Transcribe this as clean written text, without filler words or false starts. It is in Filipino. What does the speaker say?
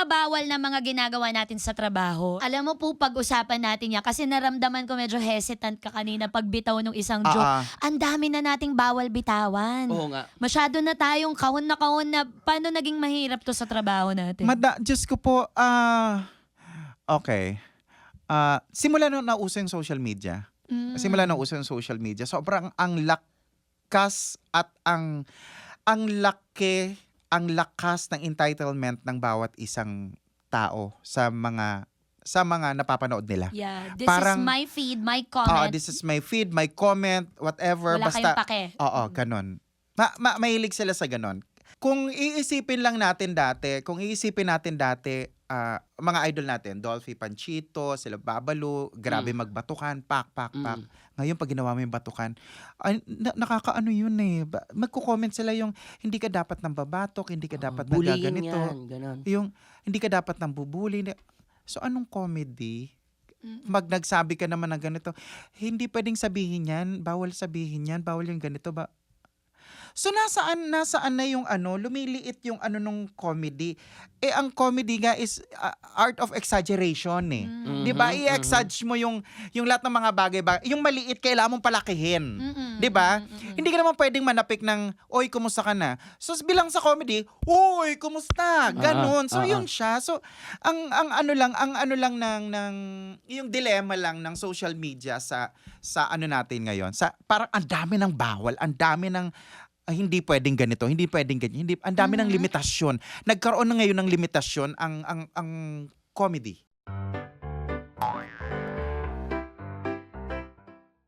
mga bawal na mga ginagawa natin sa trabaho, alam mo po, pag-usapan natin yan kasi naramdaman ko medyo hesitant ka kanina pagbitaw ng isang joke. Ang dami na nating bawal bitawan. Oo nga. Masyado na tayong kahon na paano naging mahirap to sa trabaho natin. Diyos ko po, okay. Simula nung nauso yung social media. Simula nung nauso yung social media, sobrang ang lakas at ang lakas ng entitlement ng bawat isang tao sa mga napapanood nila. Yeah, this Parang, is my feed, my comment. This is my feed, my comment, whatever. Wala kayong pake. Oo, ganon. Mahilig sila sa ganon. Kung iisipin natin dati, mga idol natin, Dolphy Panchito, sila Babalu, grabe magbatukan, pak. Ngayon, pag ginawa mo yung batukan, nakakaano yun eh. Magko-comment sila yung, hindi ka dapat nang babatok, hindi ka dapat nang gaganito. Yung, hindi ka dapat nang bubuli. So, anong comedy? Nagsabi ka naman ng ganito, hindi pwedeng sabihin yan, bawal yung ganito ba? So nasaan na yung lumiliit yung nung comedy. Ang comedy nga is art of exaggeration eh. 'Di ba? I-exagge mo yung lahat ng mga bagay yung maliit kailangan mong palakihin. 'Di ba? Hindi ka naman pwedeng manapik ng, "Oy, kumusta ka na?" So bilang sa comedy, "Oy, kumusta?" Ganon. So yun siya. So ang ano lang ng yung dilemma lang ng social media sa natin ngayon. Parang ang dami ng bawal, ang dami ng hindi pwedeng ganito, hindi pwedeng ganyan, ang dami ng limitasyon. Nagkaroon na ngayon ng limitasyon ang comedy.